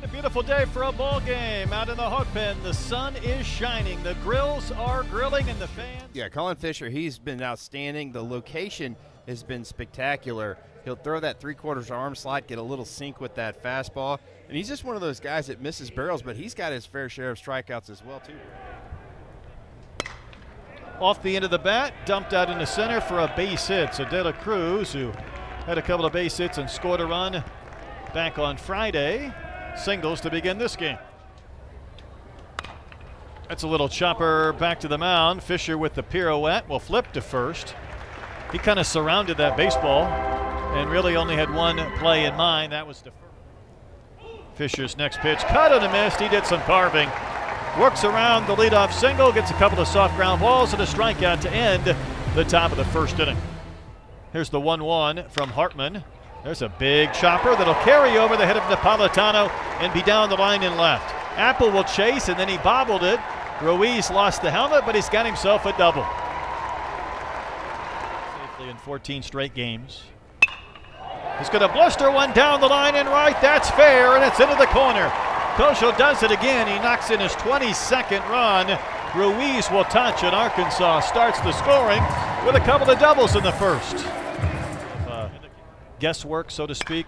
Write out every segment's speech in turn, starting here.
What a beautiful day for a ball game out in the hog pen. The sun is shining, the grills are grilling, and the fans. Yeah, Colin Fisher, he's been outstanding. The location has been spectacular. He'll throw that three-quarters arm slide, get a little sink with that fastball, and he's just one of those guys that misses barrels, but he's got his fair share of strikeouts as well, too. Off the end of the bat, dumped out into center for a base hit. So De La Cruz, who had a couple of base hits and scored a run back on Friday, singles to begin this game. That's a little chopper back to the mound. Fisher with the pirouette will flip to first. He kind of surrounded that baseball and really only had one play in mind. That was to first. Fisher's next pitch, cut and a miss. He did some carving. Works around the leadoff single, gets a couple of soft ground balls and a strikeout to end the top of the first inning. Here's the 1-1 from Hartman. There's a big chopper that'll carry over the head of Napolitano and be down the line in left. Apple will chase, and then he bobbled it. Ruiz lost the helmet, but he's got himself a double. Safely in 14 straight games. He's going to bluster one down the line and right. That's fair, and it's into the corner. Kosho does it again. He knocks in his 22nd run. Ruiz will touch, and Arkansas starts the scoring with a couple of doubles in the first. Guesswork, so to speak.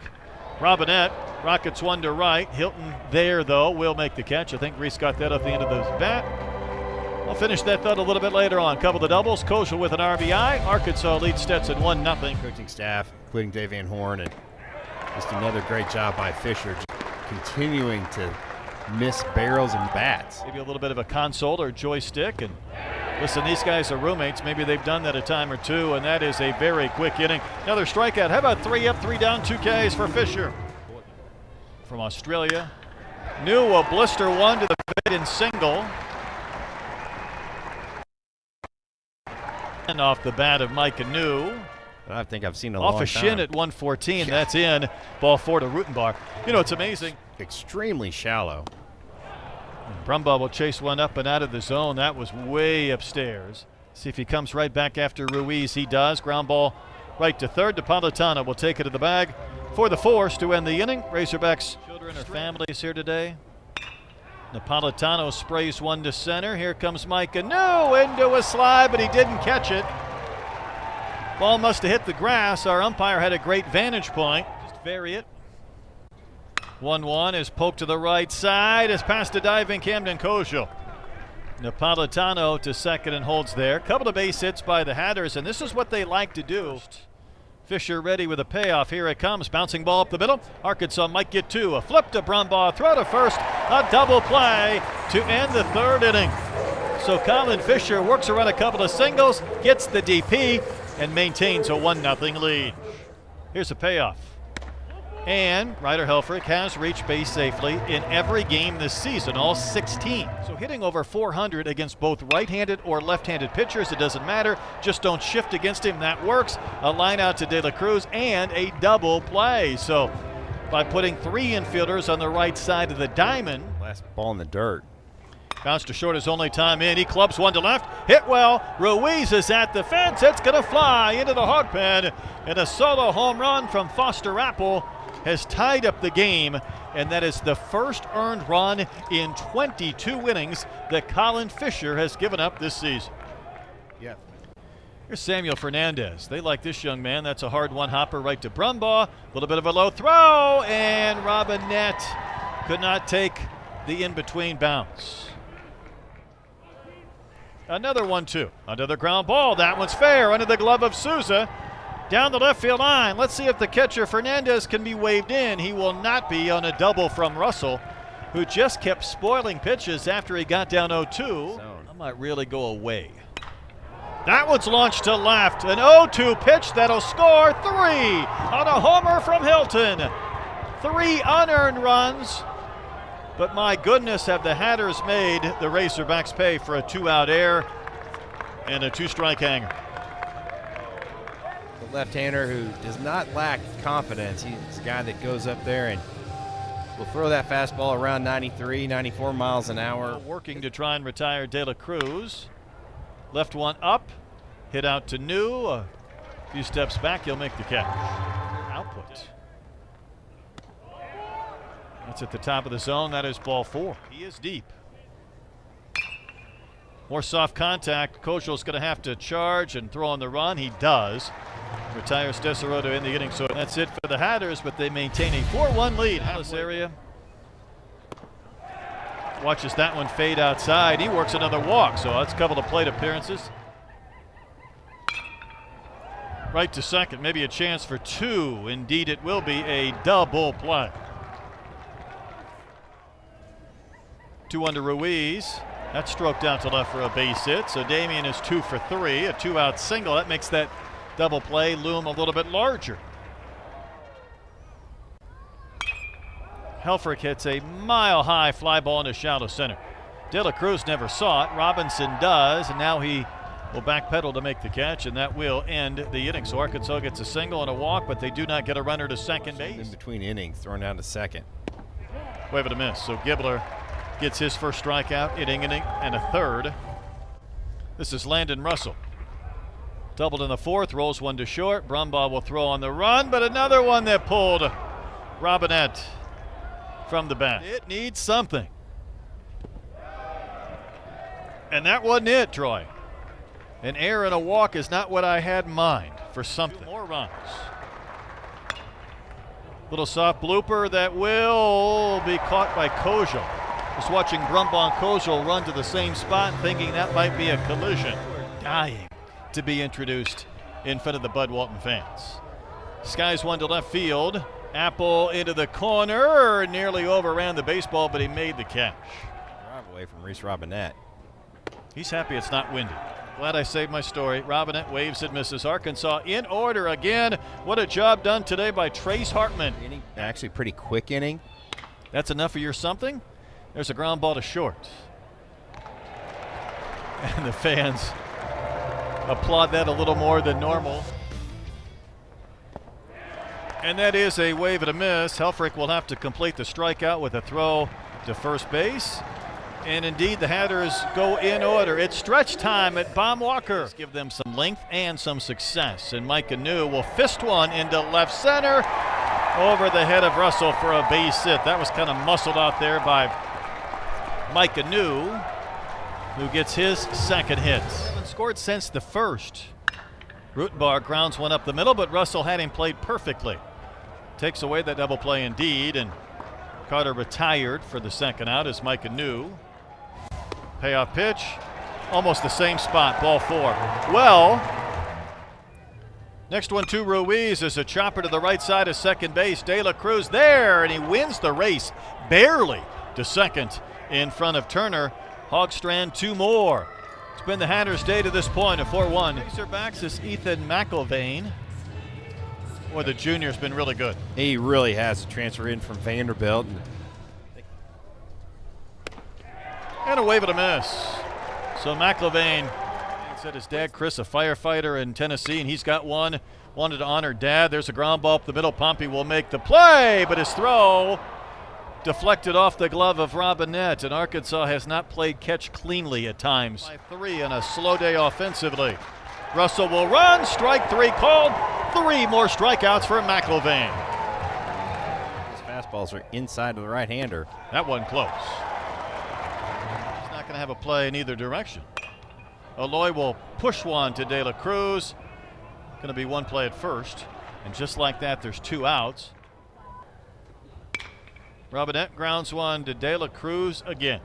Robinette rockets one to right. Hilton there, though, will make the catch. I think Reese got that off the end of the bat. I'll finish that thought a little bit later on. Couple of doubles. Kosho with an RBI. Arkansas leads Stetson 1-0. Coaching staff, including Dave Van Horn, and just another great job by Fisher, continuing to miss barrels and bats. Maybe a little bit of a console or joystick. And listen, these guys are roommates. Maybe they've done that a time or two, and that is a very quick inning. Another strikeout. How about 3 up, 3 down, 2 Ks for Fisher? From Australia. New will blister one to the maiden single. And off the bat of Micah New. I think I've seen a long time. Off a shin at 114. That's in. Ball 4 to Rutenbar. You know, it's amazing. Extremely shallow. Brumbaugh will chase one up and out of the zone. That was way upstairs. See if he comes right back after Ruiz. He does. Ground ball right to third. Napolitano will take it to the bag for the force to end the inning. Razorbacks children or families here today. Napolitano sprays one to center. Here comes Micah New into a slide, but he didn't catch it. Ball must have hit the grass. Our umpire had a great vantage point. Just vary it. 1-1 is poked to the right side. Is past a diving Camden Kosho. Napolitano to second and holds there. Couple of base hits by the Hatters, and this is what they like to do. Fisher ready with a payoff. Here it comes. Bouncing ball up the middle. Arkansas might get 2. A flip to Brumbaugh. Throw to first. A double play to end the third inning. So Colin Fisher works around a couple of singles, gets the DP, and maintains a 1-0 lead. Here's a payoff. And Ryder Helfrich has reached base safely in every game this season, all 16. So hitting over 400 against both right-handed or left-handed pitchers, it doesn't matter. Just don't shift against him. That works. A line out to De La Cruz and a double play. So by putting 3 infielders on the right side of the diamond. Last ball in the dirt. Bounce to short his only time in. He clubs one to left. Hit well. Ruiz is at the fence. It's going to fly into the hog pen. And a solo home run from Foster Apple has tied up the game, and that is the first earned run in 22 innings that Colin Fisher has given up this season. Yeah. Here's Samuel Fernandez. They like this young man. That's a hard one-hopper right to Brumbaugh. A little bit of a low throw, and Robinette could not take the in-between bounce. Another 1-2. Another ground ball. That one's fair under the glove of Souza. Down the left field line. Let's see if the catcher Fernandez can be waved in. He will not be on a double from Russell, who just kept spoiling pitches after he got down 0-2. I might really go away. That one's launched to left. An 0-2 pitch that'll score 3 on a homer from Hilton. 3 unearned runs. But my goodness, have the Hatters made the Razorbacks pay for a 2-out error and a 2-strike hanger. Left-hander who does not lack confidence. He's a guy that goes up there and will throw that fastball around 93, 94 miles an hour. Working to try and retire De La Cruz. Left one up, hit out to New. A few steps back, he'll make the catch. Output. That's at the top of the zone. That is ball 4. He is deep. More soft contact. Kojal's going to have to charge and throw on the run. He does. Retires Deseroto in the inning. So that's it for the Hatters, but they maintain a 4-1 lead in this area. Watches that one fade outside. He works another walk, so that's a couple of plate appearances. Right to second, maybe a chance for 2. Indeed, it will be a double play. 2 to Ruiz. That's stroked out to left for a base hit. So Damian is 2 for 3, a 2-out single. That makes that double play loom a little bit larger. Helfrich hits a mile-high fly ball into shallow center. De La Cruz never saw it. Robinson does, and now he will backpedal to make the catch, and that will end the inning. So Arkansas gets a single and a walk, but they do not get a runner to second base. In between innings, thrown down to second. Wave and a miss. So Gibbler gets his first strikeout, inning, and a third. This is Landon Russell. Doubled in the 4th, rolls one to short. Brumbaugh will throw on the run, but another one that pulled Robinette from the bat. It needs something. And that wasn't it, Troy. An error and a walk is not what I had in mind for something. 2 more runs. Little soft blooper that will be caught by Kojal. Just watching Brumbaugh and Kojal run to the same spot, thinking that might be a collision. We're dying to be introduced in front of the Bud Walton fans. Skies one to left field. Apple into the corner, nearly overran the baseball, but he made the catch. Drive away from Reese Robinette. He's happy it's not windy. Glad I saved my story. Robinette waves and misses. Arkansas in order again. What a job done today by Trace Hartman. Actually, pretty quick inning. That's enough of your something? There's a ground ball to short. And the fans applaud that a little more than normal. And that is a wave and a miss. Helfrich will have to complete the strikeout with a throw to first base. And indeed, the Hatters go in order. It's stretch time at Baum-Walker. Give them some length and some success. And Mike Anu will fist one into left center over the head of Russell for a base hit. That was kind of muscled out there by Mike Anu, who gets his second hit. Hasn't scored since the first. Rutenbar grounds one up the middle, but Russell had him played perfectly. Takes away that double play indeed, and Carter retired for the second out as Mike Anu. Payoff pitch, almost the same spot, ball 4. Well, next one to Ruiz is a chopper to the right side of second base. De La Cruz there, and he wins the race barely to second in front of Turner. Hogstrand 2 more. It's been the Hatters' day to this point, a 4-1. Razorbacks is Ethan McIlvain. Boy, the junior's been really good. He really has to transfer in from Vanderbilt. And a wave and a miss. So McIlvain said his dad, Chris, a firefighter in Tennessee, and he's got one. Wanted to honor dad. There's a ground ball up the middle. Pompey will make the play, but his throw deflected off the glove of Robinette, and Arkansas has not played catch cleanly at times. By 3 on a slow day offensively. Russell will run. Strike 3 called. 3 more strikeouts for McIlvain. His fastballs are inside of the right-hander. That wasn't close. He's not going to have a play in either direction. Aloy will push one to De La Cruz. Going to be one play at first. And just like that, there's 2 outs. Robinette grounds one to De La Cruz again.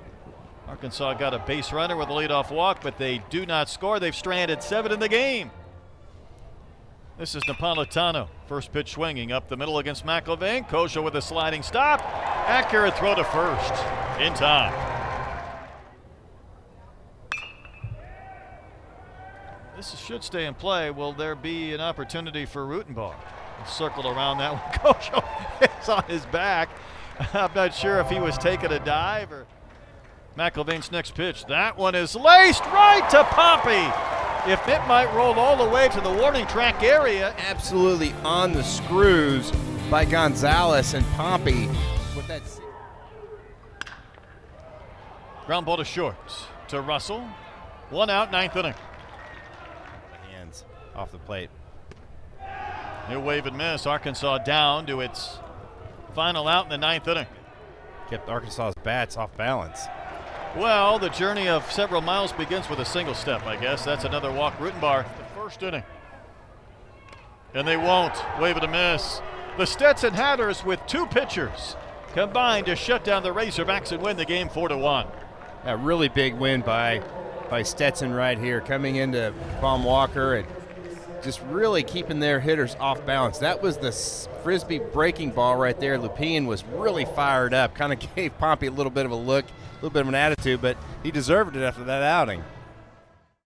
Arkansas got a base runner with a leadoff walk, but they do not score. They've stranded 7 in the game. This is Napolitano. First pitch swinging up the middle against McIlvain. Kojal with a sliding stop. Accurate throw to first in time. This should stay in play. Will there be an opportunity for Rutenbar? Circled around that one. Kojal is on his back. I'm not sure if he was taking a dive or McIlvain's next pitch. That one is laced right to Pompey. If it might roll all the way to the warning track area. Absolutely on the screws by Gonzalez and Pompey. With that ground ball to short to Russell. 1 out, 9th inning. Hands off the plate. New wave and miss. Arkansas down to its final out in the 9th inning. kept Arkansas's bats off balance. Well, the journey of several miles begins with a single step, I guess. That's another walk. Rutenbar, the first inning. And they won't. Wave and a miss. The Stetson Hatters with 2 pitchers combined to shut down the Razorbacks and win the game 4-1. A really big win by Stetson right here, coming into Baum-Walker and just really keeping their hitters off balance. That was the Frisbee breaking ball right there. Lupien was really fired up, kind of gave Pompey a little bit of a look, a little bit of an attitude, but he deserved it after that outing.